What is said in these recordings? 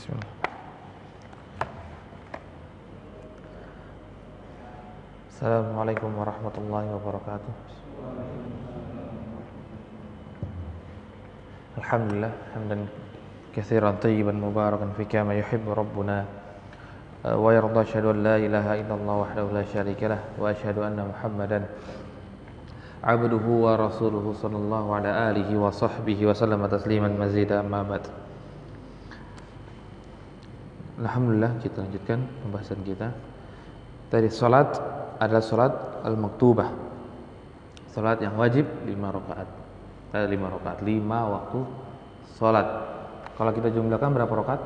Bismillah. Assalamualaikum warahmatullahi wabarakatuh. Alhamdulillah hamdan katsiran thayyiban mubarakan fi kama yuhibbu rabbuna wa yarda, asyhadu an la ilaha illallah wahdahu la syarika lah wa asyhadu anna Muhammadan abduhu wa rasuluhu sallallahu ala alihi wa sahbihi wa sallama tasliman mazida amma ba'd. Alhamdulillah, kita lanjutkan pembahasan kita. Tadi salat adalah salat al-maktubah, salat yang wajib 5 rakaat. 5 rakaat, 5 waktu salat. Kalau kita jumlahkan berapa rakaat?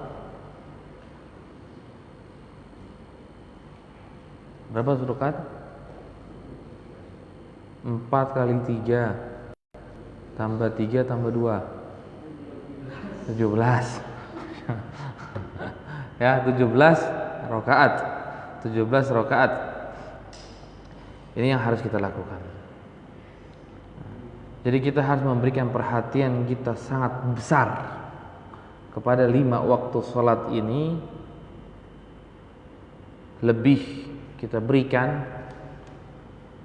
Berapa rakaat? 4 kali 3 tambah 3 tambah 2 17 ya, 17 rakaat. 17 rakaat. Ini yang harus kita lakukan. Jadi kita harus memberikan perhatian kita sangat besar kepada 5 waktu salat ini. Lebih kita berikan,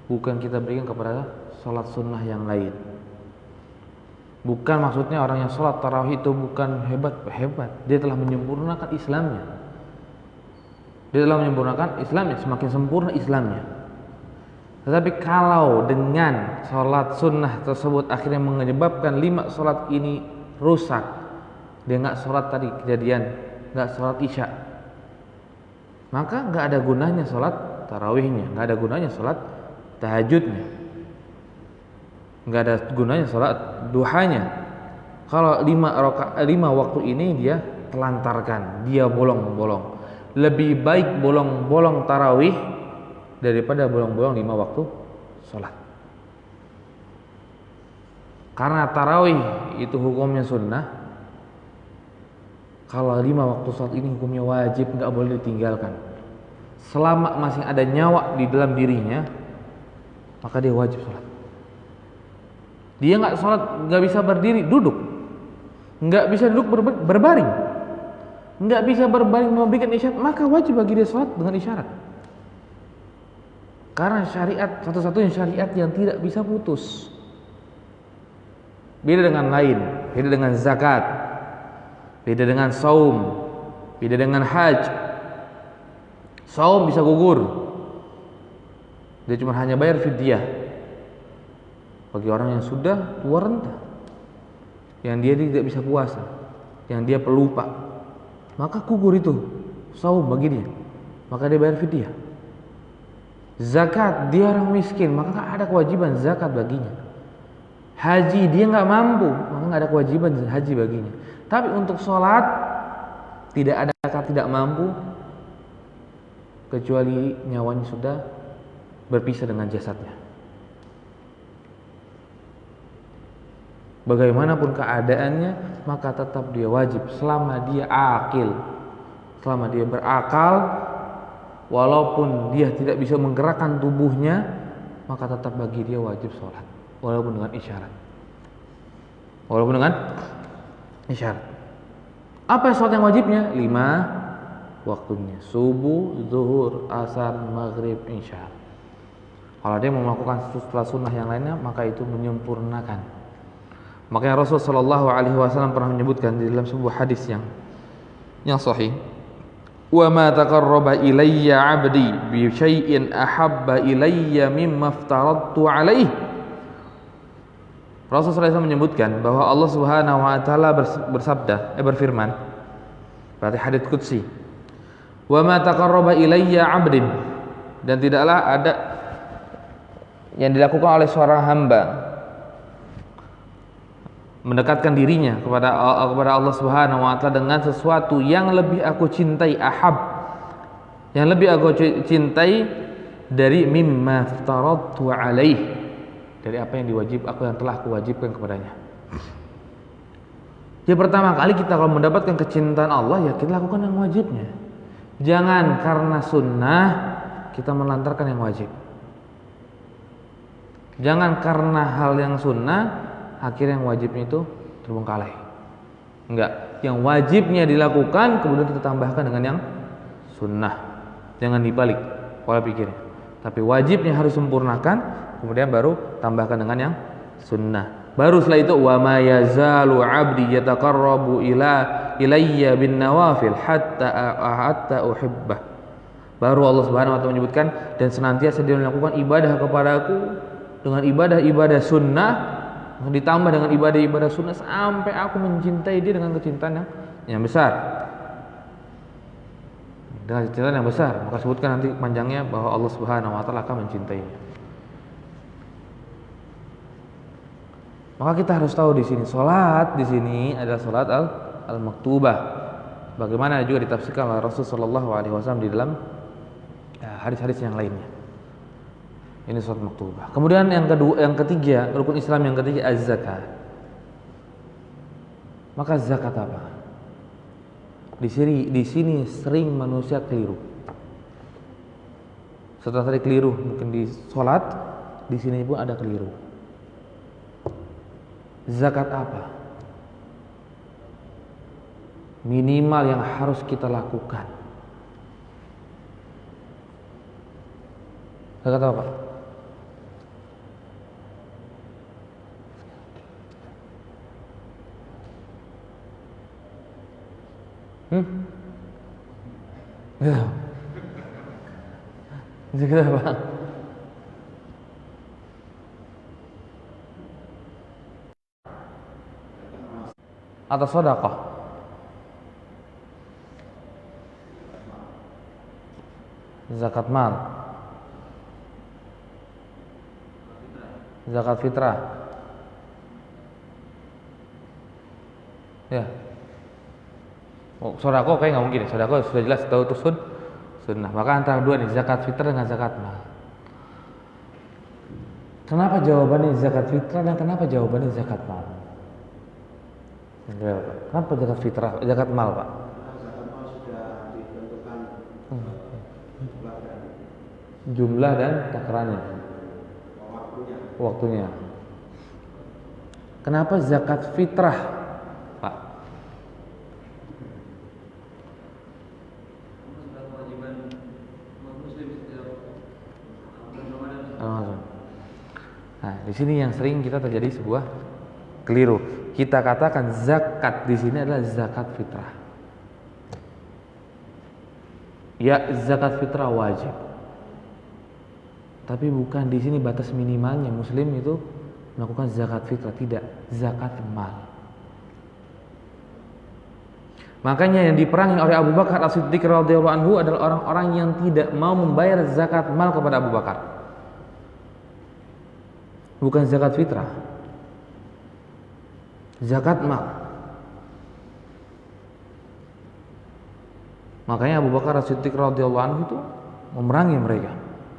bukan kita berikan kepada salat sunnah yang lain. Bukan maksudnya orang yang sholat tarawih itu bukan hebat. Dia telah menyempurnakan Islamnya. Semakin sempurna Islamnya. Tetapi kalau dengan sholat sunnah tersebut akhirnya menyebabkan 5 sholat ini rusak, dia nggak sholat tadi kejadian, nggak sholat isya, maka nggak ada gunanya sholat tarawihnya, nggak ada gunanya sholat tahajudnya, nggak ada gunanya sholat duhanya. Kalau 5 waktu ini dia telantarkan, dia bolong-bolong. Lebih baik bolong-bolong tarawih daripada bolong-bolong 5 waktu sholat. Karena tarawih itu hukumnya sunnah. Kalau 5 waktu sholat ini hukumnya wajib, nggak boleh ditinggalkan. Selama masih ada nyawa di dalam dirinya, maka dia wajib sholat. Dia nggak sholat, nggak bisa berdiri, duduk, nggak bisa duduk berbaring, nggak bisa berbaring memberikan isyarat, maka wajib bagi dia sholat dengan isyarat. Karena syariat satu-satunya syariat yang tidak bisa putus. Beda dengan lain, beda dengan zakat, beda dengan saum, beda dengan haji. Saum bisa gugur, dia cuma hanya bayar fidyah. Bagi orang yang sudah tua renta, yang dia tidak bisa puasa, yang dia pelupa, maka gugur itu saum bagi dia, maka dia bayar fidyah. Zakat, dia orang miskin, maka ada kewajiban zakat baginya. Haji, dia nggak mampu, maka nggak ada kewajiban haji baginya. Tapi untuk sholat tidak ada kata tidak mampu, kecuali nyawanya sudah berpisah dengan jasadnya. Bagaimanapun keadaannya, maka tetap dia wajib selama dia akil, selama dia berakal, walaupun dia tidak bisa menggerakkan tubuhnya, maka tetap bagi dia wajib sholat, walaupun dengan isyarat. Apa sholat yang wajibnya? 5 waktunya: subuh, zuhur, asar, maghrib, isya. Kalau dia mau melakukan sholat sunnah yang lainnya, maka itu menyempurnakan. Makanya Rasul sallallahu alaihi wasallam pernah menyebutkan di dalam sebuah hadis yang sahih, "Wa ma taqarraba ilayya 'abdi bi syai'in ahabba ilayya mimma aftaradtu 'alaihi." Rasul sallallahu alaihi wasallam menyebutkan bahwa Allah Subhanahu wa taala berfirman, berarti hadits qudsi, "Wa ma taqarraba ilayya 'abdin," dan tidaklah ada yang dilakukan oleh seorang hamba mendekatkan dirinya kepada Allah Subhanahu wa taala dengan sesuatu yang lebih aku cintai, yang lebih aku cintai dari mimma aftaradtu alaih, dari apa yang telah aku wajibkan kepadanya. Jadi pertama kali kita kalau mendapatkan kecintaan Allah, ya kita lakukan yang wajibnya. Jangan karena sunnah kita melantarkan yang wajib. Jangan karena hal yang sunnah akhirnya yang wajibnya itu terbengkalai. Enggak. yang wajibnya dilakukan, kemudian kita tambahkan dengan yang sunnah. Jangan dibalik pola pikirnya. Tapi wajibnya harus sempurnakan, kemudian baru tambahkan dengan yang sunnah. Baru setelah itu wa ma yazalu 'abdi yataqarrabu ilayya bin nawafil hatta uhibbah. Baru Allah Subhanahu wa taala menyebutkan, dan senantiasa dia melakukan ibadah kepadaku dengan ibadah-ibadah sunnah, ditambah dengan ibadah-ibadah sunnah sampai aku mencintai dia dengan kecintaan yang besar. Dengan kecintaan yang besar, maka sebutkan nanti panjangnya bahwa Allah Subhanahu wa taala akan mencintainya. Maka kita harus tahu di sini salat di sini adalah salat al-maktubah. Bagaimana juga ditafsirkan oleh Rasul sallallahu alaihi wasallam di dalam hadis-hadis yang lainnya. Ini salat maktubah. Kemudian yang ketiga, rukun Islam yang ketiga az-zakat. Maka zakat apa? Di sini sering manusia keliru. Setelah tadi keliru mungkin di salat, di sini pun ada keliru. Zakat apa? Minimal yang harus kita lakukan. Zakat apa? Ya. Zakat apa? Atau sedekah? Zakat mal. Zakat fitrah. Ya. Oh, sedekah kayak nggak mungkin. Sedekah sudah jelas tahu itu sunnah. Maka antara dua nih, zakat fitrah dengan zakat mal. Kenapa jawabannya zakat fitrah dan kenapa jawabannya zakat mal? Kenapa zakat fitrah, zakat mal, Pak? Zakat mal sudah ditentukan jumlah dan takarannya, waktunya. Kenapa zakat fitrah, Pak? Nah, di sini yang sering kita terjadi sebuah keliru. Kita katakan zakat di sini adalah zakat fitrah. Ya, zakat fitrah wajib. Tapi bukan di sini batas minimalnya muslim itu melakukan zakat fitrah, tidak, zakat mal. Makanya yang diperangi oleh Abu Bakar As-Siddiq radhiyallahu anhu adalah orang-orang yang tidak mau membayar zakat mal kepada Abu Bakar. Bukan zakat fitrah, zakat mal. Makanya Abu Bakar As-Siddiq radhiyallahu anhu itu memerangi mereka.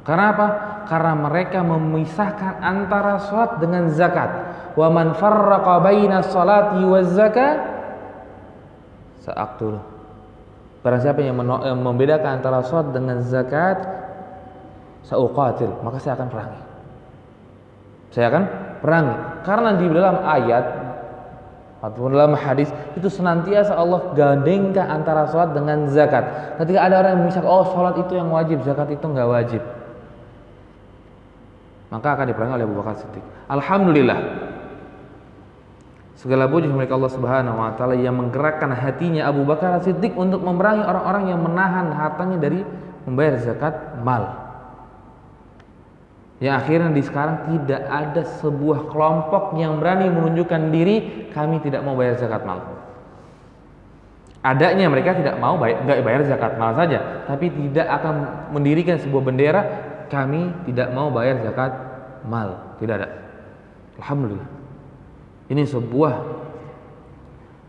Karena apa? Karena mereka memisahkan antara salat dengan zakat. Wa man farraqa baina sholati waz zakat sa'aqtul. Barang siapa yang membedakan antara salat dengan zakat, sa'uqatil, maka saya akan perangi. Saya akan perangi. Karena di dalam ayat atau dalam hadis itu senantiasa Allah gandengkan antara sholat dengan zakat. Ketika ada orang yang memisahkan, oh sholat itu yang wajib, zakat itu enggak wajib, maka akan diperangi oleh Abu Bakar Siddiq. Alhamdulillah, segala puji milik Allah Subhanahu wa taala yang menggerakkan hatinya Abu Bakar Siddiq untuk memerangi orang-orang yang menahan hartanya dari membayar zakat mal. Yang akhirnya di sekarang tidak ada sebuah kelompok yang berani menunjukkan diri, kami tidak mau bayar zakat mal. Adanya mereka tidak mau nggak bayar zakat mal saja, tapi tidak akan mendirikan sebuah bendera, kami tidak mau bayar zakat mal. Tidak ada. Alhamdulillah. Ini sebuah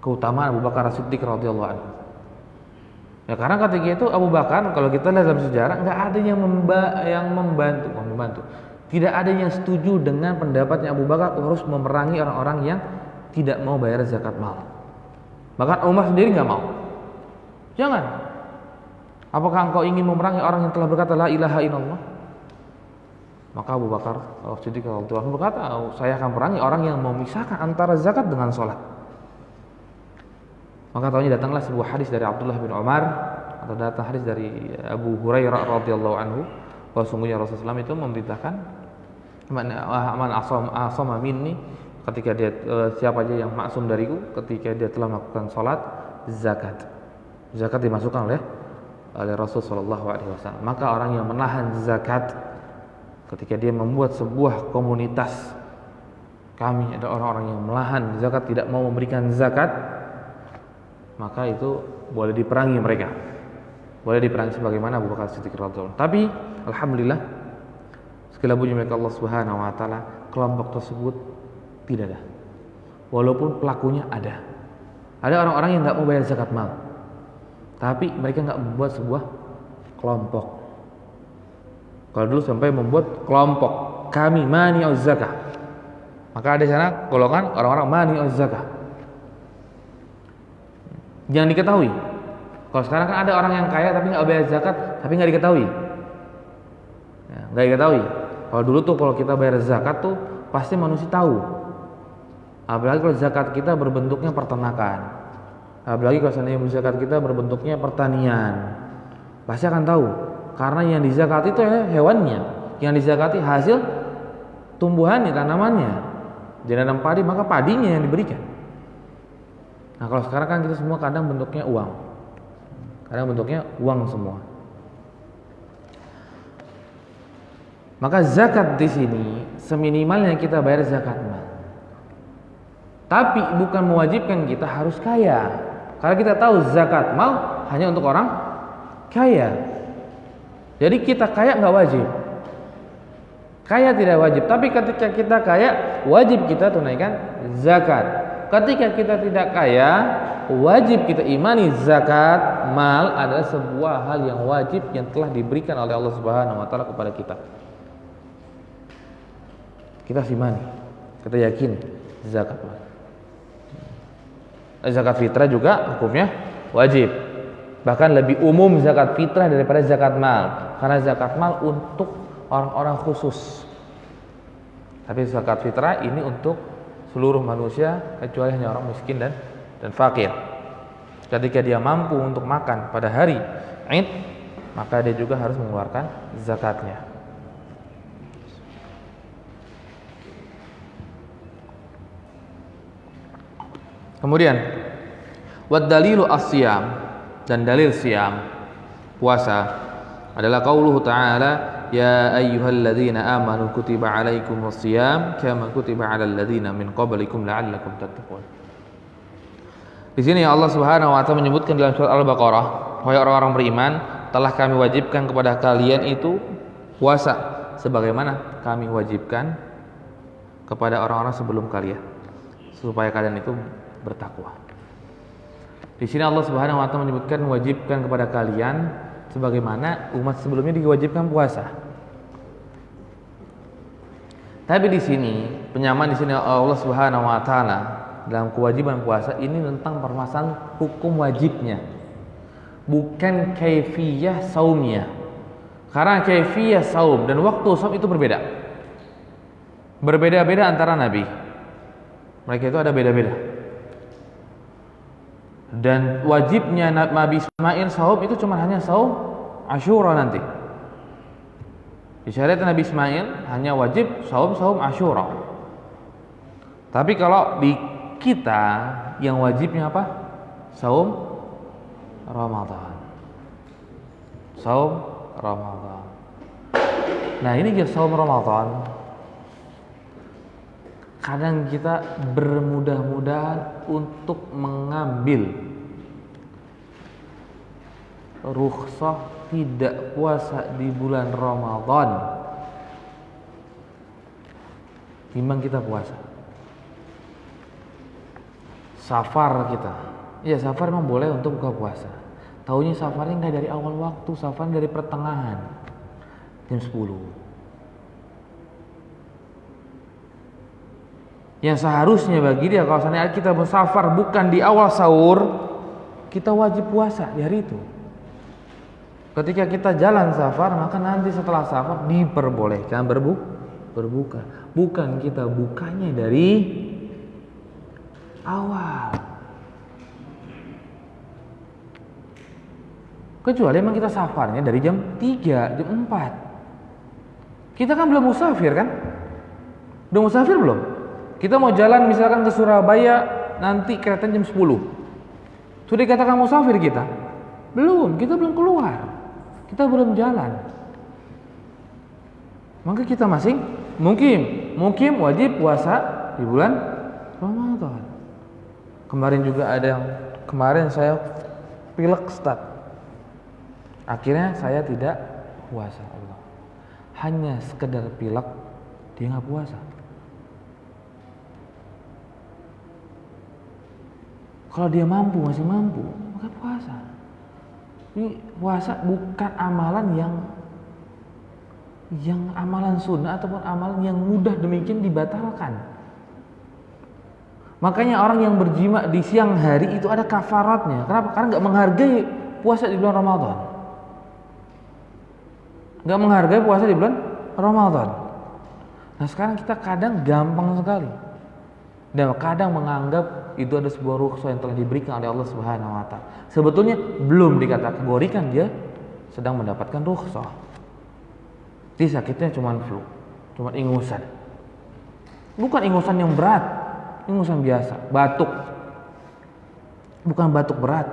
keutamaan Abu Bakar As-Siddiq radhiyallahu anhu. Ya, karena ketika itu Abu Bakar, kalau kita lihat dalam sejarah, nggak ada yang membantu. Tidak ada yang setuju dengan pendapatnya Abu Bakar harus memerangi orang-orang yang tidak mau bayar zakat mal. Bahkan Umar sendiri nggak mau. Jangan. Apakah engkau ingin memerangi orang yang telah berkata la ilaha illallah? Maka Abu Bakar As-Siddiq radhiyallahu anhu berkata, saya akan perangi orang yang memisahkan antara zakat dengan sholat. Maka tahunya datanglah sebuah hadis dari Abdullah bin Umar atau datang hadis dari Abu Hurairah radhiyallahu anhu bahwa sungguhnya Rasulullah SAW itu memberitakan man asama minni, ketika dia siapa aja yang maksum dariku ketika dia telah melakukan salat zakat dimasukkan oleh Rasul sallallahu alaihi wasallam. Maka orang yang menahan zakat ketika dia membuat sebuah komunitas, kami ada orang-orang yang menahan zakat, tidak mau memberikan zakat, maka itu boleh diperangi mereka. Boleh diperangi sebagaimana Abu Bakar Siddiq radhiyallahu anhu. Tapi alhamdulillah segala puji milik Allah Subhanahu wa taala, kelompok tersebut tidak ada. Walaupun pelakunya ada. Ada orang-orang yang enggak mau bayar zakat mal. Tapi mereka enggak membuat sebuah kelompok. Kalau dulu sampai membuat kelompok, kami mani'uz zakah. Maka ada di sana golongan orang-orang mani'uz zakah. Jangan diketahui. Kalau sekarang kan ada orang yang kaya tapi nggak bayar zakat, tapi nggak diketahui. Ya, nggak diketahui. Kalau dulu tuh kalau kita bayar zakat tuh pasti manusia tahu. Apalagi kalau zakat kita berbentuknya peternakan. Apalagi kalau seandainya zakat kita berbentuknya pertanian, pasti akan tahu. Karena yang dizakati itu hewannya, yang dizakati hasil tumbuhannya, tanamannya. Jadi nanam padi maka padinya yang diberikan. Nah kalau sekarang kan kita semua kadang bentuknya uang, semua. Maka zakat di sini seminimalnya kita bayar zakat mal. Tapi bukan mewajibkan kita harus kaya, karena kita tahu zakat mal hanya untuk orang kaya. Jadi kita kaya nggak wajib, kaya tidak wajib. Tapi ketika kita kaya wajib kita tunaikan zakat. Ketika kita tidak kaya, wajib kita imani zakat mal adalah sebuah hal yang wajib yang telah diberikan oleh Allah Subhanahu wa taala kepada kita. Kita imani, kita yakin zakat mal. Zakat fitrah juga hukumnya wajib. Bahkan lebih umum zakat fitrah daripada zakat mal, karena zakat mal untuk orang-orang khusus. Tapi zakat fitrah ini untuk seluruh manusia kecuali hanya orang miskin dan fakir. Ketika dia mampu untuk makan pada hari Id, maka dia juga harus mengeluarkan zakatnya. Kemudian wad dalilu as-siyam, dan dalil siyam puasa adalah qauluhu ta'ala ya ayyuhalladzina amanu kutiba alaikumus shiyam kama kutiba alal ladzina min qablikum la'allakum tattaqun. Di sini Allah Subhanahu wa taala menyebutkan dalam surat Al-Baqarah, wahai orang-orang beriman, telah kami wajibkan kepada kalian itu puasa sebagaimana kami wajibkan kepada orang-orang sebelum kalian, supaya kalian itu bertakwa. Di sini Allah Subhanahu wa taala menyebutkan wajibkan kepada kalian sebagaimana umat sebelumnya diwajibkan puasa. Tapi di sini penyamaan di sini Allah Subhanahu wa taala dalam kewajiban puasa ini tentang permasalahan hukum wajibnya, bukan kaifiyah saumnya. Karena kaifiyah saum dan waktu saum itu berbeda. Berbeda-beda antara nabi. Mereka itu ada beda-beda. Dan wajibnya Nabi Ismail saum itu cuma hanya saum Asyura nanti. Di syariat Nabi Ismail hanya wajib saum Asyura. Tapi kalau di kita yang wajibnya apa? Saum Ramadan. Saum Ramadan. Nah ini dia saum Ramadan. Kadang kita bermudah-mudahan untuk mengambil rukhsah tidak puasa di bulan Ramadan timbang kita puasa. Safar kita, ya safar memang boleh untuk buka puasa. Taunya safarnya nggak dari awal waktu, safar dari pertengahan jam 10. Yang seharusnya bagi dia kalau seandainya kita bersafar bukan di awal sahur, kita wajib puasa di hari itu. Ketika kita jalan safar, maka nanti setelah safar diperbolehkan berbuka. Bukan kita bukanya dari awal. Kecuali memang kita safarnya dari jam 3, jam 4. Kita kan belum musafir kan? Udah musafir belum? Kita mau jalan misalkan ke Surabaya, nanti kereta jam 10. Sudah dikatakan musafir kita? Belum, kita belum keluar. Kita belum jalan. Maka kita masing mungkin wajib puasa di bulan Ramadan. Kemarin juga ada yang saya pilek start. Akhirnya saya tidak puasa Allah. Hanya sekedar pilek, dia nggak puasa. Kalau dia mampu, masih mampu, maka puasa. Ini puasa bukan amalan yang amalan sunnah ataupun amalan yang mudah demikian dibatalkan. Makanya orang yang berjima di siang hari itu ada kafaratnya. Kenapa? Karena nggak menghargai puasa di bulan Ramadan. Nggak menghargai puasa di bulan Ramadan. Nah sekarang kita kadang gampang sekali dan kadang menganggap itu ada sebuah rukhsah yang telah diberikan oleh Allah Subhanahu wa taala. Sebetulnya belum dikategorikan dia sedang mendapatkan rukhsah. Jadi sakitnya cuma flu, cuma ingusan. Bukan ingusan yang berat, ingusan biasa, batuk. Bukan batuk berat,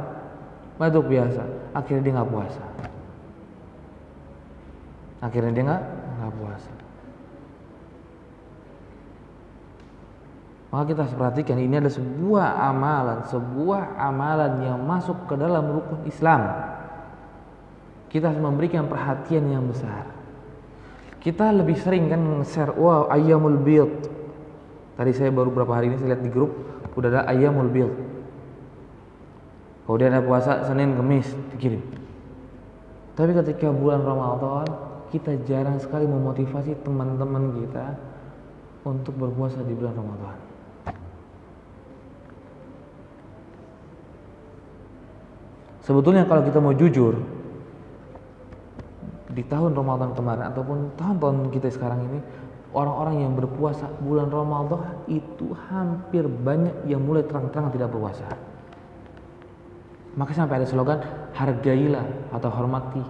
batuk biasa. Akhirnya dia nggak puasa. Akhirnya dia nggak puasa. Maka kita harus perhatikan ini adalah sebuah amalan yang masuk ke dalam rukun Islam. Kita harus memberikan perhatian yang besar. Kita lebih sering kan share, wow ayyamul bid. Tadi saya baru beberapa hari ini saya lihat di grup udah ada ayyamul bid. Kalau dia ada puasa Senin, Kamis dikirim. Tapi ketika bulan Ramadan kita jarang sekali memotivasi teman-teman kita untuk berpuasa di bulan Ramadan. Sebetulnya kalau kita mau jujur, di tahun Ramadan kemarin ataupun tahun-tahun kita sekarang ini, orang-orang yang berpuasa bulan Ramadan itu hampir banyak yang mulai terang-terangan tidak berpuasa. Maka sampai ada slogan, hargailah atau hormati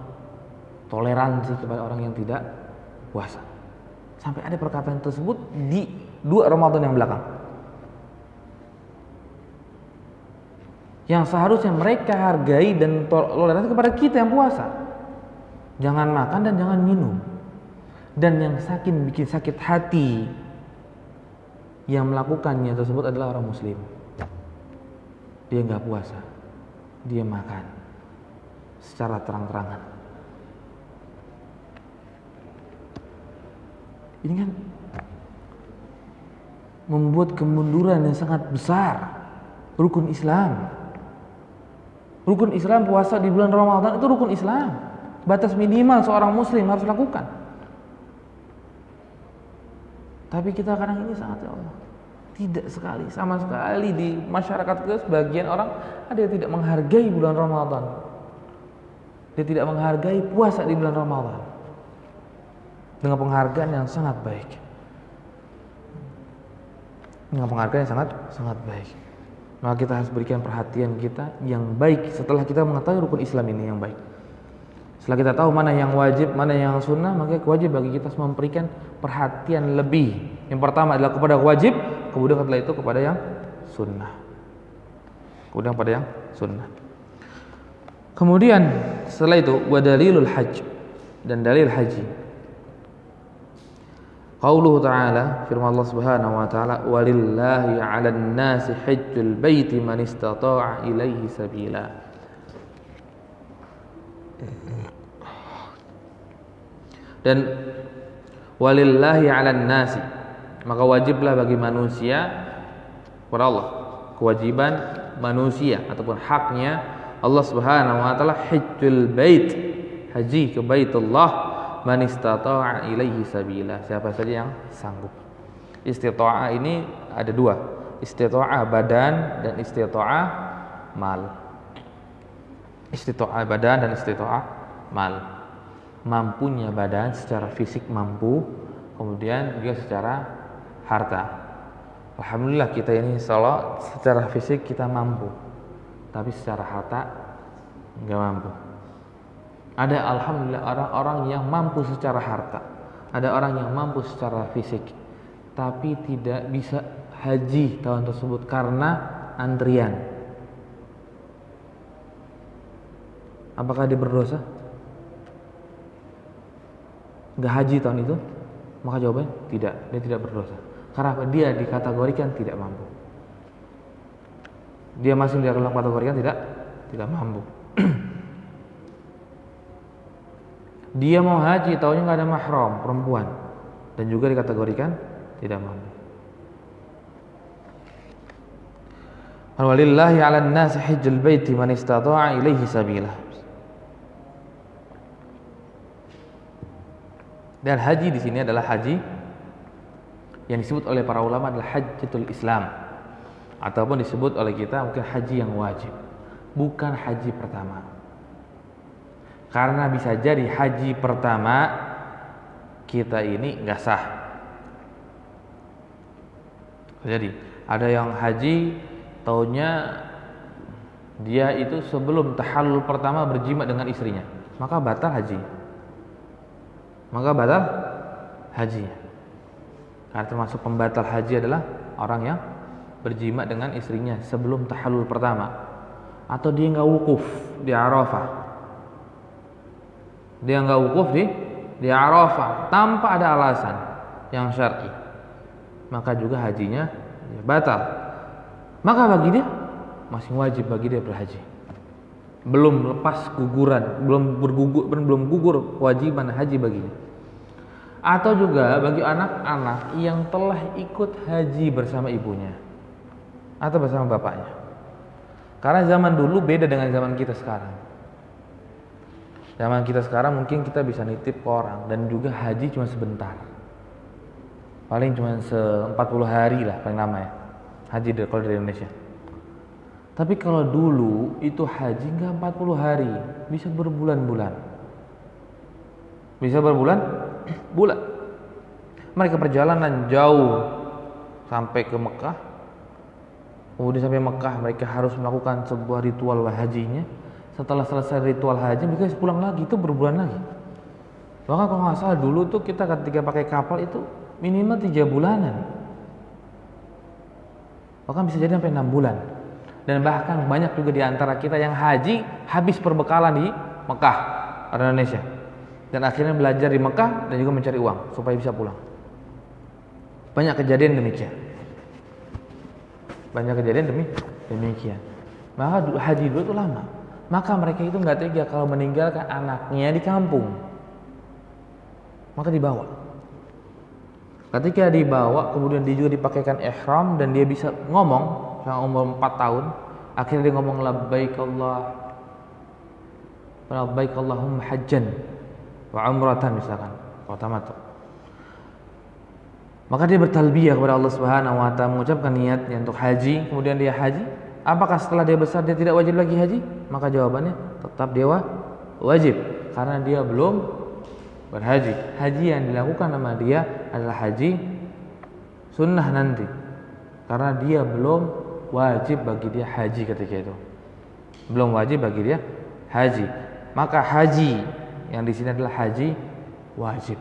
toleransi kepada orang yang tidak puasa. Sampai ada perkataan tersebut di 2 Ramadan yang belakang. Yang seharusnya mereka hargai dan toleransi kepada kita yang puasa. Jangan makan dan jangan minum. Dan yang bikin sakit hati yang melakukannya tersebut adalah orang muslim. Dia nggak puasa, dia makan secara terang-terangan. Ini kan membuat kemunduran yang sangat besar rukun Islam. Rukun Islam puasa di bulan Ramadan itu rukun Islam. Batas minimal seorang muslim harus lakukan. Tapi kita kadang ini sangat, ya Allah, tidak sekali, sama sekali di masyarakat kita sebagian orang ada yang tidak menghargai bulan Ramadan. Dia tidak menghargai puasa di bulan Ramadan dengan penghargaan yang sangat baik. Dengan penghargaan yang sangat baik. Maka kita harus berikan perhatian kita yang baik setelah kita mengetahui rukun Islam ini yang baik. Setelah kita tahu mana yang wajib, mana yang sunnah, maka wajib bagi kita memberikan perhatian lebih. Yang pertama adalah kepada wajib, kemudian setelah itu kepada yang sunnah. Kemudian kepada yang sunnah. Kemudian setelah itu wadalilul hajj, dan dalil haji. Qauluhu ta'ala, firman Allah Subhanahu wa ta'ala, walillahi 'alan nasi hajjul baiti man istata'a ilaihi sabila. Dan walillahi 'alan nasi, maka wajiblah bagi manusia kepada Allah, kewajiban manusia ataupun haknya Allah Subhanahu wa ta'ala hajjul bait, haji ke Baitullah, man istata'a ilaihi sabila, siapa saja yang sanggup. Istita'ah ini ada 2, istita'ah badan dan istita'ah mal. Istita'ah badan dan istita'ah mal. Mampunya badan secara fisik mampu, kemudian juga secara harta. Alhamdulillah kita ini insyaallah secara fisik kita mampu, tapi secara harta enggak mampu. Ada alhamdulillah orang-orang yang mampu secara harta, ada orang yang mampu secara fisik, tapi tidak bisa haji tahun tersebut karena antrian. Apakah dia berdosa? Gak haji tahun itu? Maka jawabannya tidak, dia tidak berdosa. Karena dia dikategorikan tidak mampu. Dia masih dikategorikan tidak mampu. Dia mau haji, taunya nggak ada mahram perempuan, dan juga dikategorikan tidak mampu. Walillahi 'alan nasi hajjul baiti man istata'a ilaihi sabila. Dan haji di sini adalah haji yang disebut oleh para ulama adalah hajjatul Islam, ataupun disebut oleh kita mungkin haji yang wajib, bukan haji pertama. Karena bisa jadi haji pertama kita ini nggak sah. Jadi ada yang haji taunya dia itu sebelum tahallul pertama berjima dengan istrinya, maka batal haji. Karena termasuk pembatal haji adalah orang yang berjima dengan istrinya sebelum tahallul pertama, atau dia nggak wukuf di Arafah. Dia nggak wukuf di Arafah tanpa ada alasan yang syar'i, maka juga hajinya batal. Maka bagi dia masih wajib bagi dia berhaji, belum lepas guguran, belum gugur kewajiban haji baginya. Atau juga bagi anak-anak yang telah ikut haji bersama ibunya atau bersama bapaknya. Karena zaman dulu beda dengan zaman kita sekarang. Zaman kita sekarang mungkin kita bisa nitip ke orang, dan juga haji cuma sebentar, paling cuma 40 hari lah paling lama ya haji kalau dari Indonesia. Tapi kalau dulu itu haji nggak 40 hari, bisa berbulan-bulan. Mereka perjalanan jauh sampai ke Mekah. Kemudian sampai Mekah mereka harus melakukan sebuah ritual hajinya. Setelah selesai ritual haji mereka pulang lagi, itu berbulan lagi. Bahkan kalau nggak salah dulu tuh kita ketika pakai kapal itu minimal 3 bulanan, bahkan bisa jadi sampai 6 bulan. Dan bahkan banyak juga di antara kita yang haji habis perbekalan di Mekah, orang Indonesia, dan akhirnya belajar di Mekah dan juga mencari uang supaya bisa pulang. Banyak kejadian demikian. Maka haji dulu itu lama. Maka mereka itu nggak tega kalau meninggalkan anaknya di kampung. Maka dibawa. Ketika dibawa, kemudian dia juga dipakaikan ihram dan dia bisa ngomong, yang umur 4 tahun, akhirnya dia ngomong labbaik Allahumma hajjan wa umratan misalkan, kalau tamattu. Maka dia bertalbiyah kepada Allah Subhanahu wa taala, mengucapkan niatnya untuk haji, kemudian dia haji. Apakah setelah dia besar dia tidak wajib lagi haji? Maka jawabannya tetap dia wajib, karena dia belum berhaji. Haji yang dilakukan sama dia adalah haji sunnah nanti, karena dia belum wajib bagi dia haji ketika itu. Belum wajib bagi dia haji. Maka haji yang di sini adalah haji wajib.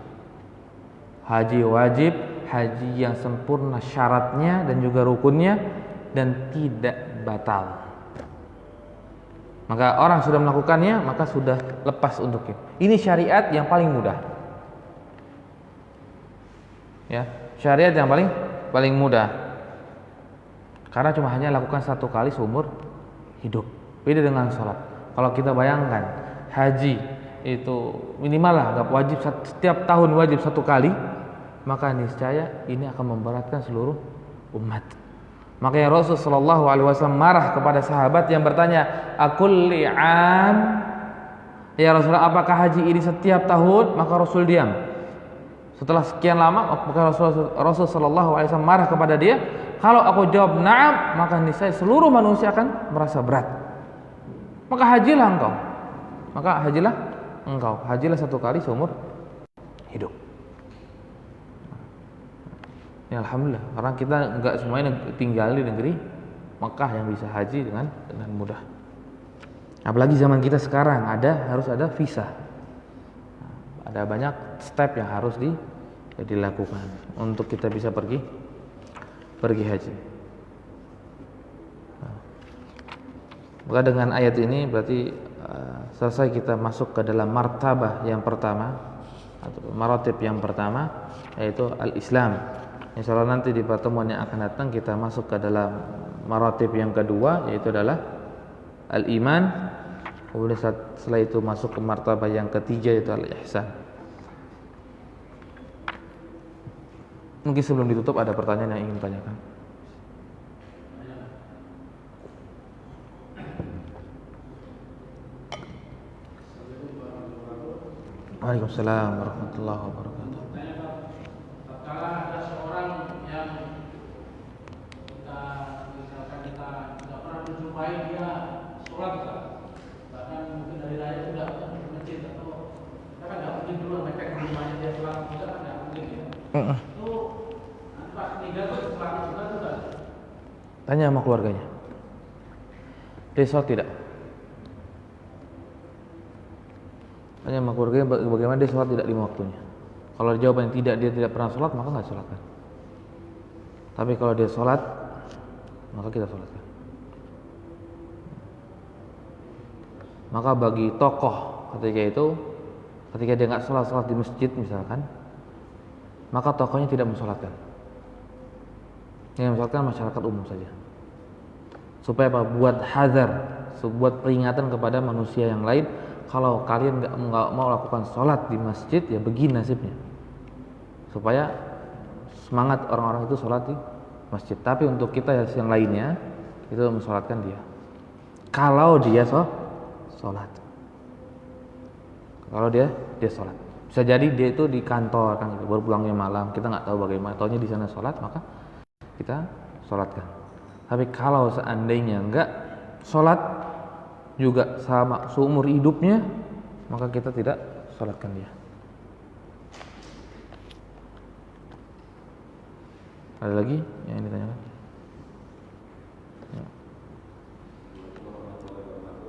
Haji wajib, haji yang sempurna syaratnya dan juga rukunnya dan tidak batal. Maka orang sudah melakukannya, maka sudah lepas untuknya. Ini syariat yang paling mudah. Ya, syariat yang paling mudah. Karena cuma hanya lakukan 1 kali seumur hidup. Beda dengan sholat. Kalau kita bayangkan haji itu minimal lah, nggak wajib setiap tahun wajib 1 kali, maka niscaya ini akan memberatkan seluruh umat. Makanya Rasul sallallahu alaihi wasallam marah kepada sahabat yang bertanya, "Akulli 'am?" Ya Rasulullah, apakah haji ini setiap tahun? Maka Rasul diam. Setelah sekian lama, maka Rasul sallallahu alaihi wasallam marah kepada dia, "Kalau aku jawab na'am, maka niscaya seluruh manusia akan merasa berat. Maka hajilah engkau. Hajilah 1 kali seumur hidup." Ya alhamdulillah, karena kita enggak semuanya tinggal di negeri Mekah yang bisa haji dengan mudah. Apalagi zaman kita sekarang harus ada visa. Ada banyak step yang harus dilakukan untuk kita bisa pergi haji. Maka dengan ayat ini berarti selesai kita masuk ke dalam martabah yang pertama atau maratib yang pertama, yaitu al-Islam. Insyaallah nanti di pertemuan yang akan datang kita masuk ke dalam maratib yang kedua, yaitu adalah al-iman. Kemudian setelah itu masuk ke martabah yang ketiga, yaitu al-ihsan. Mungkin sebelum ditutup ada pertanyaan yang ingin ditanyakan. Waalaikumsalam warahmatullahi wabarakatuh. Kalau ada seorang yang kita tidak pernah menjumpai dia sholat, bahkan mungkin dari raya sudah ke masjid, atau kita kan nggak mungkin dulu sampai ke rumahnya dia sholat, kita kan nggak mungkin ya. Itu nanti pas meninggal tuh sholatnya juga sudah. Tanya sama keluarganya. Dia sholat tidak? Tanya sama keluarganya bagaimana dia sholat tidak lima waktunya. Kalau jawabannya tidak, dia tidak pernah sholat, maka nggak sholatkan. Tapi kalau dia sholat, maka kita sholatkan. Maka bagi tokoh ketika dia nggak sholat di masjid misalkan, maka tokohnya tidak mensholatkan. Yang mensholatkan masyarakat umum saja. Supaya apa? Buat hazar, buat peringatan kepada manusia yang lain. Kalau kalian nggak mau lakukan sholat di masjid, ya begini nasibnya. Supaya semangat orang-orang itu sholat di masjid. Tapi untuk kita yang lainnya, itu mensholatkan dia. Kalau dia sholat. Kalau dia sholat. Bisa jadi dia itu di kantor kan, baru pulangnya malam. Kita nggak tahu bagaimana. Taunya di sana sholat, maka kita sholatkan. Tapi kalau seandainya nggak sholat juga sama seumur hidupnya, maka kita tidak sholatkan dia. Ada lagi yang ini ditanyakan? Ya.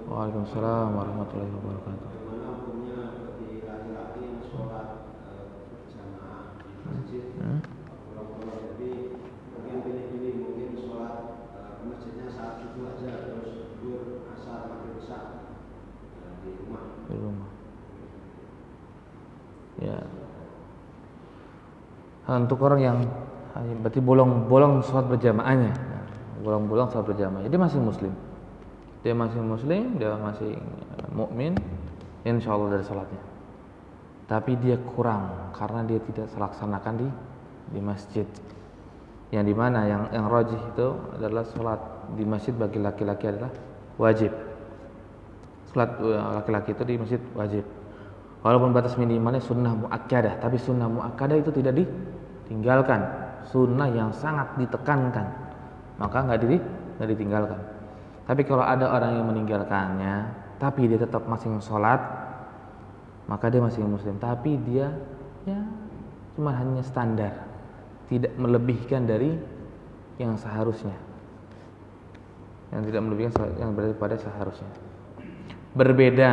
Waalaikumsalam warahmatullahi wabarakatuh. Bagaimana hukumnya bagi laki-laki yang sholat berjamaah di masjid? Pulang-pulang, jadi mungkin pilih-pilih, mungkin sholat ke masjidnya saat subuh aja, terus zuhur, asar, maghrib, isya di rumah. Di rumah. Ya. Untuk orang yang berarti bolong sholat berjamaahnya, bolong sholat berjamaah, dia masih muslim, dia masih mukmin, insya Allah dari sholatnya. Tapi dia kurang karena dia tidak laksanakan di masjid. Yang dimana yang rajih itu adalah sholat di masjid bagi laki-laki adalah wajib. Sholat laki-laki itu di masjid wajib. Walaupun batas minimalnya sunnah muakkadah, tapi sunnah muakkadah itu tidak ditinggalkan. Sunnah yang sangat ditekankan, maka nggak ditinggalkan. Tapi kalau ada orang yang meninggalkannya, tapi dia tetap masih sholat, maka dia masih muslim. Tapi dia ya cuma hanya standar, tidak melebihkan dari yang seharusnya, yang tidak melebihkan yang berada pada seharusnya. Berbeda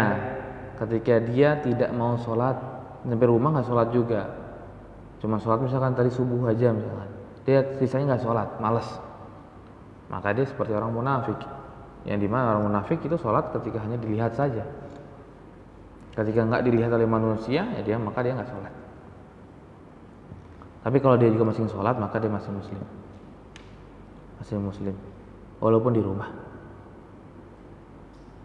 ketika dia tidak mau sholat, sampai rumah nggak sholat juga. Cuma sholat misalkan tadi subuh aja misalkan, dia sisanya nggak sholat, malas, maka dia seperti orang munafik. Yang dimana orang munafik itu sholat ketika hanya dilihat saja, ketika nggak dilihat oleh manusia, ya maka dia nggak sholat. Tapi kalau dia juga masih sholat, maka dia masih muslim, walaupun di rumah,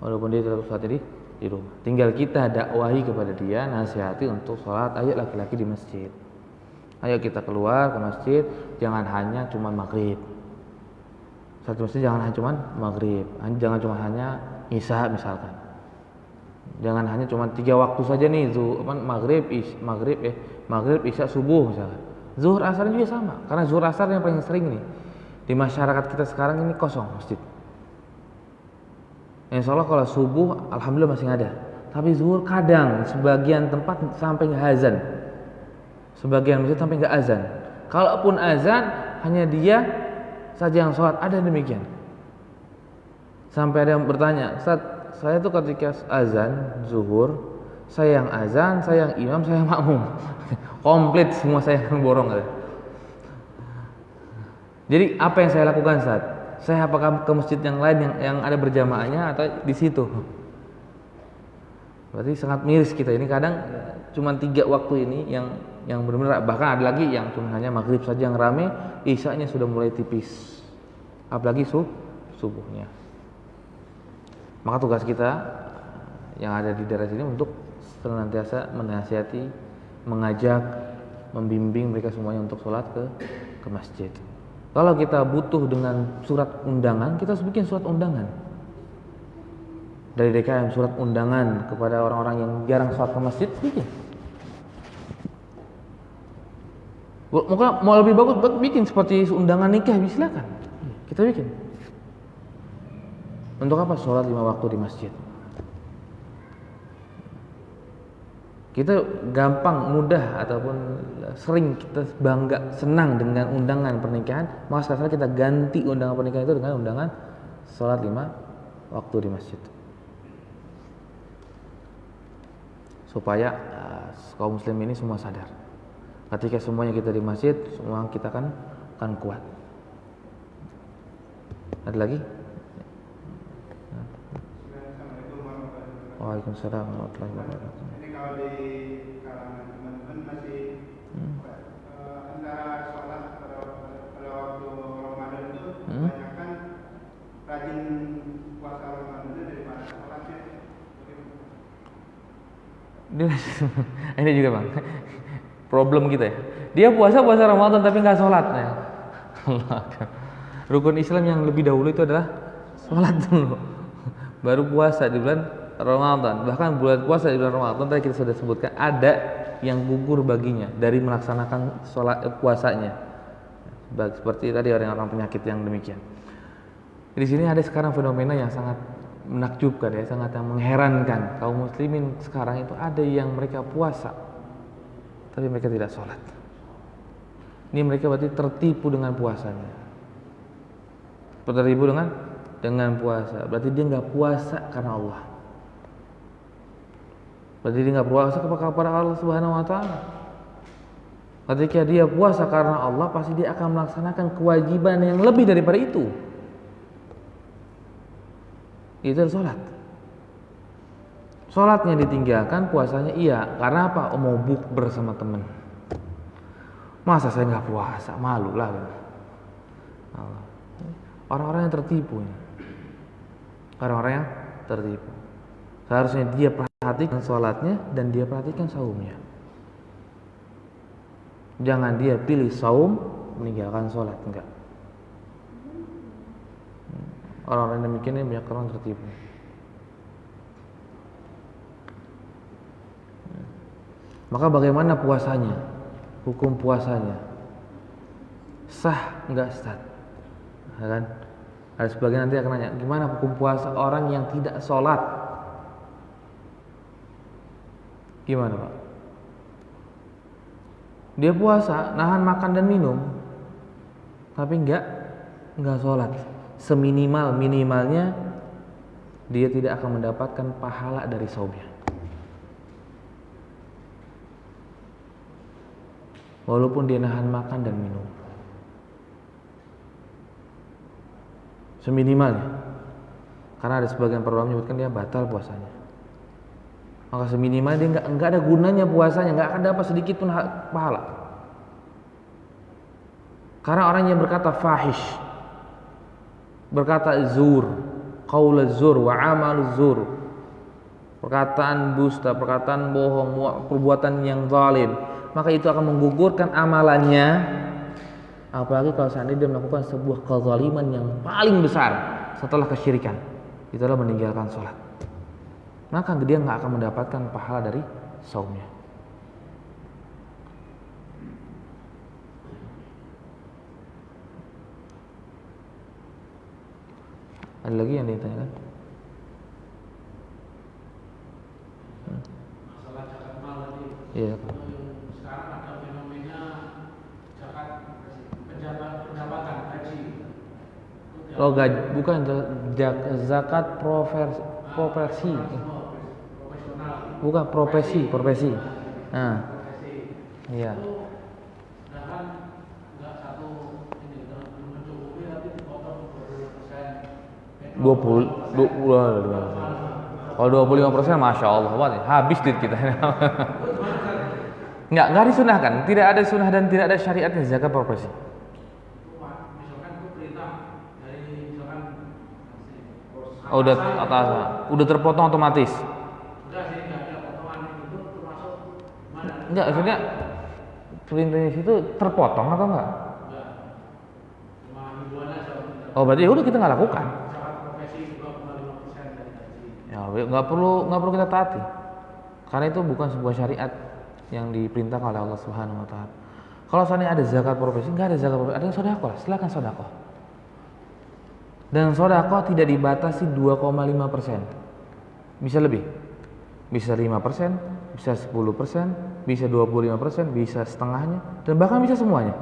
walaupun dia tetap sholat di rumah. Tinggal kita dakwahi kepada dia, nasihati untuk sholat. Ayo laki-laki di masjid. Ayo kita keluar ke masjid, jangan hanya cuma maghrib. Satu masjid jangan hanya cuma maghrib, jangan cuma hanya isya misalkan. Jangan hanya cuma 3 waktu saja nih, maghrib, isya, subuh misalkan. Zuhur, asar juga sama, karena zuhur, asar yang paling sering nih di masyarakat kita sekarang ini kosong masjid. Insya Allah kalau subuh, alhamdulillah masih ada. Tapi zuhur kadang sebagian tempat sampai nggak azan. Sebagian masjid sampai nggak azan. Kalaupun azan, hanya dia saja yang sholat, ada demikian. Sampai ada yang bertanya, Ustaz, saya tuh ketika azan zuhur, saya yang azan, saya yang imam, saya yang makmum. Komplit semua saya yang borong ada. Jadi apa yang saya lakukan saat? Saya apakah ke masjid yang lain yang ada berjamaahnya atau di situ? Berarti sangat miris kita ini, kadang cuma 3 waktu ini yang benar-benar, bahkan ada lagi yang cuma hanya maghrib saja yang rame, isyanya sudah mulai tipis. Apalagi subuhnya. Maka tugas kita yang ada di daerah sini untuk senantiasa menasihati, mengajak, membimbing mereka semuanya untuk sholat ke masjid. Kalau kita butuh dengan surat undangan, kita harus bikin surat undangan dari DKM, surat undangan kepada orang-orang yang jarang sholat ke masjid, bikin. Mau lebih bagus bikin seperti undangan nikah, silakan. Kita bikin. Untuk apa? Sholat 5 waktu di masjid. Kita gampang, mudah ataupun sering kita bangga, senang dengan undangan pernikahan, maka sekarang kita ganti undangan pernikahan itu dengan undangan sholat 5 waktu di masjid. Supaya kaum muslim ini semua sadar, ketika semuanya kita di masjid, semua kita akan kuat. Ada lagi? Waalaikumsalam warahmatullahi wabarakatuh. Ini kalau di kalangan teman-teman masih antara sholat pada waktu Ramadan itu kebanyakan rajin puasa Ramadan daripada sholatnya. Ini juga bang, problem kita ya. Dia puasa Ramadan tapi nggak sholat. Ya. Rukun Islam yang lebih dahulu itu adalah sholat dulu, baru puasa di bulan Ramadan. Bahkan bulan puasa di bulan Ramadan tadi kita sudah sebutkan ada yang gugur baginya dari melaksanakan sholat puasanya. Seperti tadi orang-orang penyakit yang demikian. Di sini ada sekarang fenomena yang sangat menakjubkan ya, sangat yang mengherankan. Kaum muslimin sekarang itu ada yang mereka puasa tapi mereka tidak sholat. Ini mereka berarti tertipu dengan puasanya. Tertipu dengan puasa. Berarti dia nggak puasa karena Allah. Berarti dia nggak puasa kepada Allah Subhanahu Wa Taala. Ketika dia puasa karena Allah, pasti dia akan melaksanakan kewajiban yang lebih daripada itu. Itu sholat. Sholatnya ditinggalkan, puasanya iya. Karena apa? Mau bukber sama temen. Masa saya nggak puasa? Malu lah. Orang-orang yang tertipu ini. Orang-orang yang tertipu. Seharusnya dia perhatikan sholatnya dan dia perhatikan saumnya. Jangan dia pilih saum meninggalkan sholat, enggak. Orang-orang demikian ini banyak orang tertipu. Maka bagaimana puasanya? Hukum puasanya sah enggak sah? Kan? Ada sebagian nanti akan nanya, gimana hukum puasa orang yang tidak sholat? Gimana Pak? Dia puasa, nahan makan dan minum, tapi enggak sholat. Seminimalnya dia tidak akan mendapatkan pahala dari saumnya. Walaupun dia nahan makan dan minum. Seminimalnya. Karena ada sebagian para ulama menyebutkan dia batal puasanya. Maka seminimal dia enggak ada gunanya puasanya, enggak akan dapat sedikit pun pahala. Karena orang yang berkata fahish, berkata zur, qaul zur wa amal zur, perkataan dusta, perkataan bohong, perbuatan yang zalim, maka itu akan menggugurkan amalannya. Apalagi kalau seandainya dia melakukan sebuah kezaliman yang paling besar setelah kesyirikan, itu adalah meninggalkan sholat. Maka dia nggak akan mendapatkan pahala dari saumnya. Ada lagi yang ditanyakan? Masalah zakat mal tadi. Iya. Sekarang ada fenomena zakat pendapatan gaji. Oh gaji, bukan zakat profesi. Profesional. Bukan profesi. Nah, iya. Sedangkan nggak satu ini mencukupi tapi dipotong 20%. 20. Kalau 25%, masya Allah, wah, habis duit kita. Nggak disunahkan. Tidak ada sunnah dan tidak ada syariatnya zakat profesi. Misalkan itu perintah dari misalkan Udah terpotong otomatis. udah sih nggak ada potongan itu termasuk mana? Enggak, maksudnya perintahnya situ terpotong atau enggak? Enggak. Cuma hiburan aja. Oh, berarti ya udah kita nggak lakukan. Misalkan profesi 2,5% dari gaji. Ya, nggak perlu kita taati. Karena itu bukan sebuah syariat yang diperintahkan oleh Allah Subhanahu wa taala. Kalau seandainya ada zakat profesi, enggak ada zakat profesi, ada sedekah, silakan sedekah. Dan sedekah tidak dibatasi 2,5%. Bisa lebih. Bisa 5%, bisa 10%, bisa 25%, bisa setengahnya, dan bahkan bisa semuanya.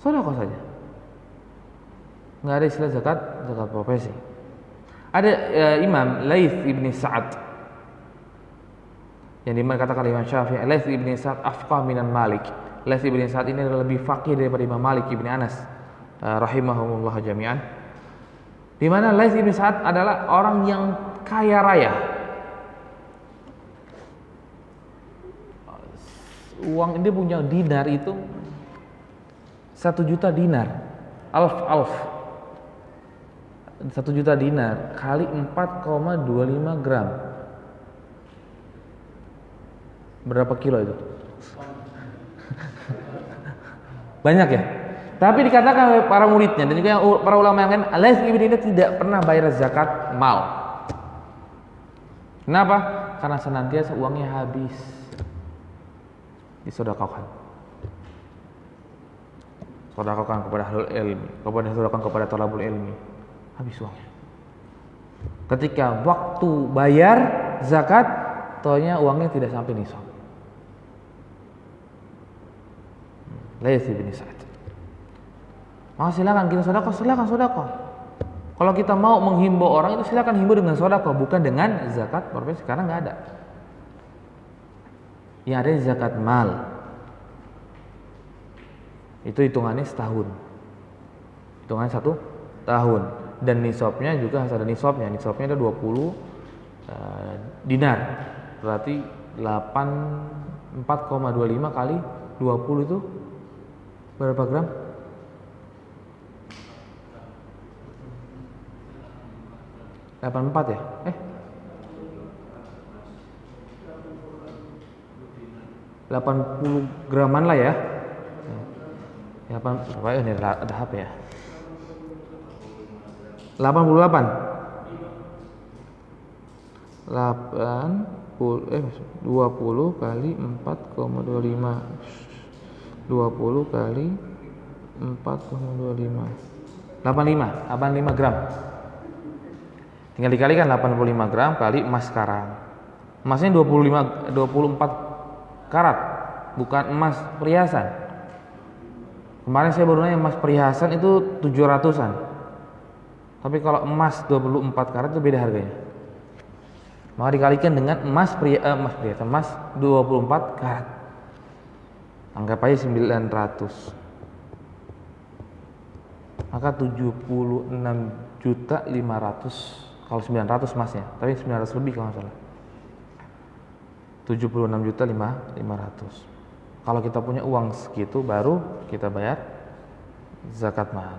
Sedekah saja. Enggak ada istilah zakat profesi. Ada Imam Laits ibn Sa'ad yang dimana katakan Imam Syafi'i, Laits ibn Sa'ad afqah minan Malik. Laits ibn Sa'ad ini adalah lebih faqih daripada Imam Malik ibn Anas rahimahumullah jami'an. Di mana Laits ibn Sa'ad adalah orang yang kaya raya. Uang dia punya dinar itu 1 juta dinar. Alf 1 juta dinar kali 4,25 gram. Berapa kilo itu? Banyak ya? Tapi dikatakan oleh para muridnya dan juga para ulama yang lain, Laits ibn Sa'ad tidak pernah bayar zakat mal. Kenapa? Karena senantiasa uangnya habis disedekahkan. Sedekahkan kepada ahlul ilmi, sedekahkan kepada thalabul ilmi. Habis uangnya. Ketika waktu bayar zakat, tohnya uangnya tidak sampai nisab. Laits bin Sa'ad. Maka silakan kita sedekah. Kalau kita mau menghimbau orang itu silakan himbau dengan sedekah, bukan dengan zakat profesi, karena nggak ada. Yang ada zakat mal. Itu hitungannya setahun. Hitungannya 1 tahun. Dan nisabnya juga harus ada nisabnya. Nisabnya ada 20 dinar. Berarti 4,25 kali 20 itu berapa gram? Eh, 84 ya? 80 graman lah ya. Ya, apa ini ada HP ya? 88. 20 kali 4,25. 20 kali 4,25. 85 gram. Tinggal dikalikan 85 gram kali emas sekarang. Emasnya 24 karat, bukan emas perhiasan. Kemarin saya baru nanya emas perhiasan itu 700-an. Tapi kalau emas 24 karat itu beda harganya. Maka dikalikan dengan emas 24 karat. Anggap aja 900. Maka 76.500.000 kalau 900 emasnya, tapi 900 lebih kalau nggak salah. 76.500.000. Kalau kita punya uang segitu baru kita bayar zakat mal.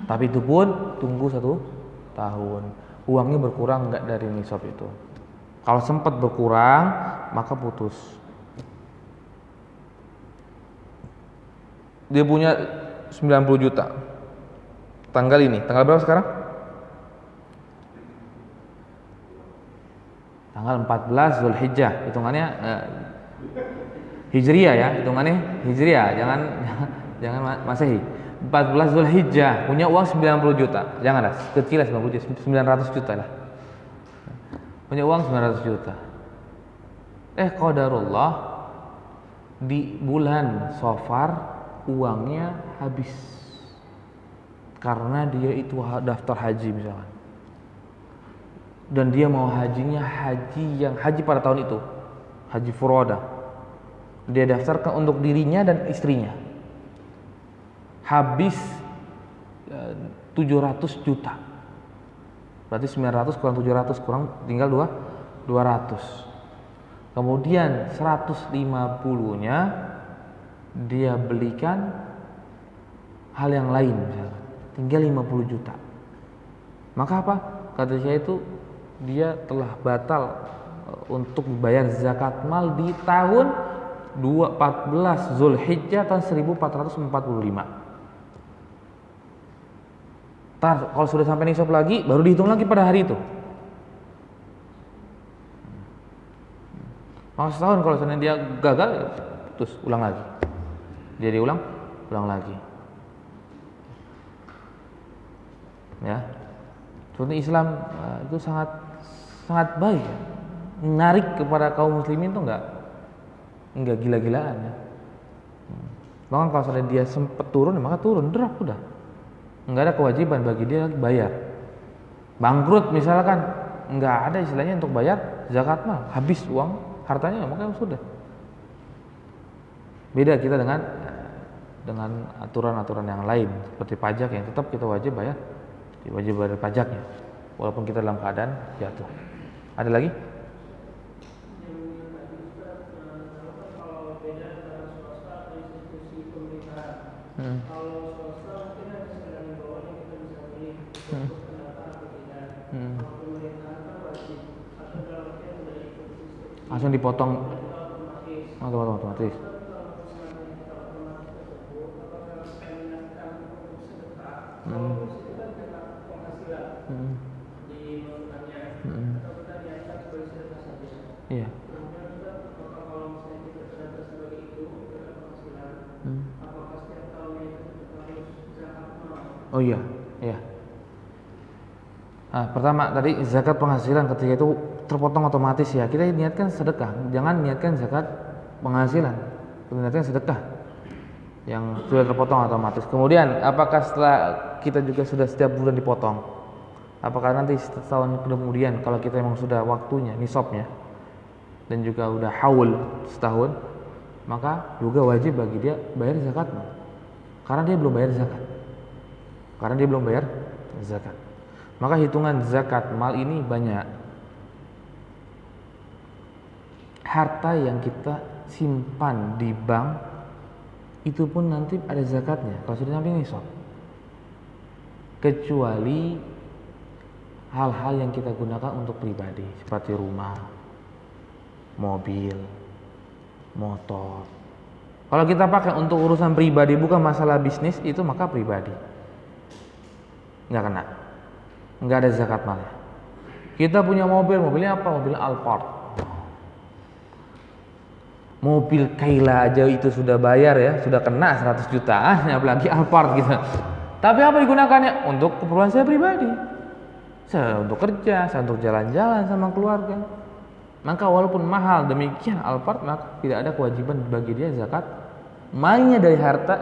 Tapi itu pun tunggu 1 tahun. Uangnya berkurang nggak dari nisab itu. Kalau sempat berkurang maka putus. Dia punya 90 juta. Tanggal berapa sekarang? Tanggal 14 Zulhijjah, hitungannya Hijriyah ya, jangan Masehi. 14 Zulhijjah, punya uang 90 juta. Janganlah, kecil lah 90 juta, 900 juta lah. Punya uang 900 juta. Qadarullah di bulan Safar uangnya habis. Karena dia itu daftar haji misalkan. dan dia mau hajinya haji pada tahun itu, haji furoda. Dia daftarkan untuk dirinya dan istrinya. Habis 700 juta. Berarti 900 kurang 700 kurang tinggal 200. Kemudian 150-nya dia belikan hal yang lain misalnya. Tinggal 50 juta. Maka apa? Kata saya itu dia telah batal untuk membayar zakat mal di tahun 14 Zulhijjah tahun 1445. Kalau sudah sampai nisab lagi baru dihitung lagi pada hari itu. Maka setahun kalau seandainya dia gagal, terus ulang lagi. Dia diulang lagi. Ya. Sebenarnya Islam itu sangat baik, ya. Menarik kepada kaum muslimin itu enggak gila-gilaan ya. Bahkan kalau seandainya dia sempat turun, maka turun, drop udah. Enggak ada kewajiban bagi dia bayar. Bangkrut misalkan, enggak ada istilahnya untuk bayar zakat mal, habis uang hartanya, maka sudah. Beda kita dengan aturan-aturan yang lain seperti pajak yang tetap kita wajib bayar pajaknya walaupun kita dalam keadaan jatuh. Ada lagi? Kalau beda antara swasta atau institusi pemerintahan. Kalau swasta mungkin ada sekadar himbauan yang kita bisa pilih untuk pendataan atau tidak. Kalau pemerintahan kan wajib atau dalam artian sudah ikut sistem Langsung dipotong otomatis. otomatis. Iya. Oh iya. Pertama tadi zakat penghasilan ketika itu terpotong otomatis ya. Kita niatkan sedekah, jangan niatkan zakat penghasilan. Niatkan sedekah yang sudah terpotong otomatis. Kemudian apakah setelah kita juga sudah setiap bulan dipotong? Apakah nanti setahun kemudian kalau kita memang sudah waktunya nisabnya dan juga udah haul setahun, maka juga wajib bagi dia bayar zakat karena dia belum bayar zakat. Maka hitungan zakat mal ini banyak. Harta yang kita simpan di bank itu pun nanti ada zakatnya kalau sudah sampai nisab. Kecuali hal-hal yang kita gunakan untuk pribadi seperti rumah, mobil, motor. Kalau kita pakai untuk urusan pribadi bukan masalah bisnis, itu maka pribadi nggak kena, nggak ada zakat malnya. Kita punya mobilnya apa? Mobil Alphard, mobil Kaila aja itu sudah bayar ya, sudah kena 100 jutaan, apalagi Alphard gitu. Tapi apa digunakannya? Untuk keperluan saya pribadi. Saya untuk kerja, saya untuk jalan-jalan sama keluarga. Maka walaupun mahal demikian Alphard, maka tidak ada kewajiban bagi dia zakat malnya dari harta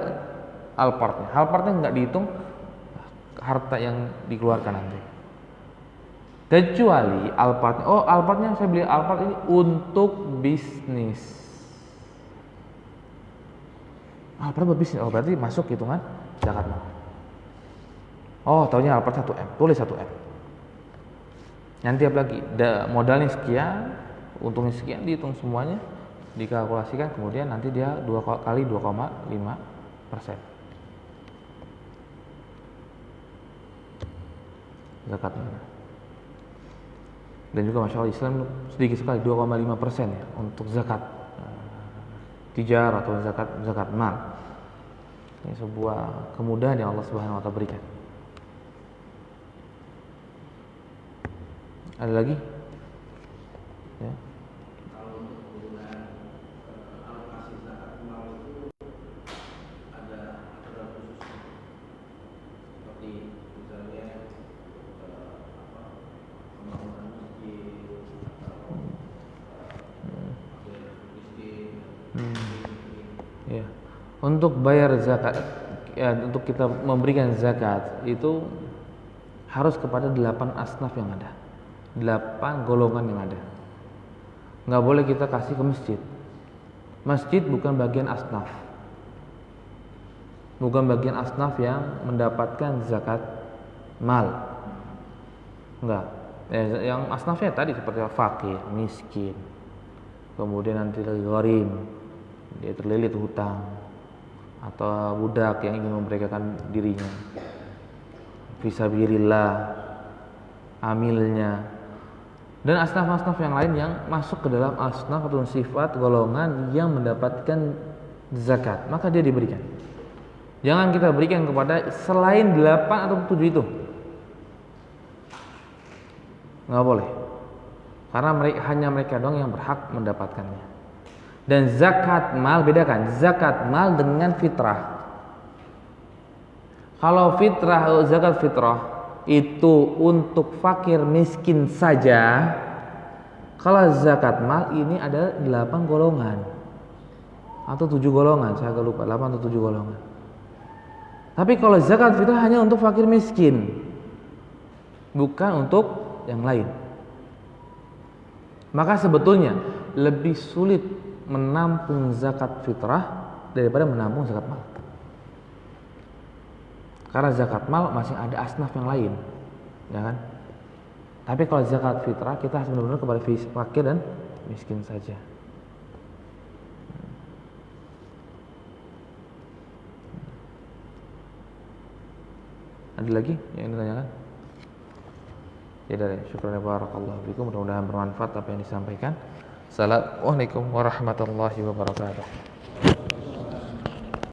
Alphardnya. Alphardnya nggak dihitung harta yang dikeluarkan nanti. Kecuali Alphardnya saya beli Alphard ini untuk bisnis. Alphard berbisnis, berarti masuk hitungan zakat mal. Taunya Alphard 1M, tulis 1M. Nanti apalagi modalnya sekian, untungnya sekian, dihitung semuanya, dikalkulasikan, kemudian nanti dia 2 kali 2,5% zakatnya. Dan juga masya Allah Islam sedikit sekali 2,5% ya untuk zakat tijar atau zakat mal. Ini sebuah kemudahan yang Allah Subhanahu wa taala berikan. Ada lagi? Ya. Kalau untuk penggunaan alokasi zakat mal itu ada aturan khusus seperti misalnya pembangunan masjid atau miskin. Ya. Untuk bayar zakat, ya, untuk kita memberikan zakat itu harus kepada 8 asnaf yang ada. 8 golongan yang ada. Nggak boleh kita kasih ke masjid. Masjid bukan bagian asnaf. Bukan bagian asnaf yang mendapatkan zakat mal. Enggak. Yang asnafnya tadi seperti fakir, miskin. Kemudian nanti gharim, dia terlilit hutang, atau budak yang ingin memerdekakan dirinya, fisabilillah, amilnya, dan asnaf-asnaf yang lain yang masuk ke dalam asnaf atau sifat golongan yang mendapatkan zakat, maka dia diberikan. Jangan kita berikan kepada selain 8 atau 7 itu. Nggak boleh. Karena hanya mereka doang yang berhak mendapatkannya. Dan zakat mal, bedakan zakat mal dengan fitrah. Kalau fitrah atau zakat fitrah itu untuk fakir miskin saja. Kalau zakat mal ini ada 8 golongan atau 7 golongan, saya agak lupa 8 atau 7 golongan. Tapi kalau zakat fitrah hanya untuk fakir miskin, bukan untuk yang lain. Maka sebetulnya lebih sulit menampung zakat fitrah daripada menampung zakat mal. Karena zakat mal masih ada asnaf yang lain, ya kan? Tapi kalau zakat fitrah kita harus benar-benar kepada fakir dan miskin saja. Ada lagi yang ditanyakan? Ya dari syukurnya barakallahu fikum, mudah-mudahan bermanfaat apa yang disampaikan. Assalamualaikum warahmatullahi wabarakatuh.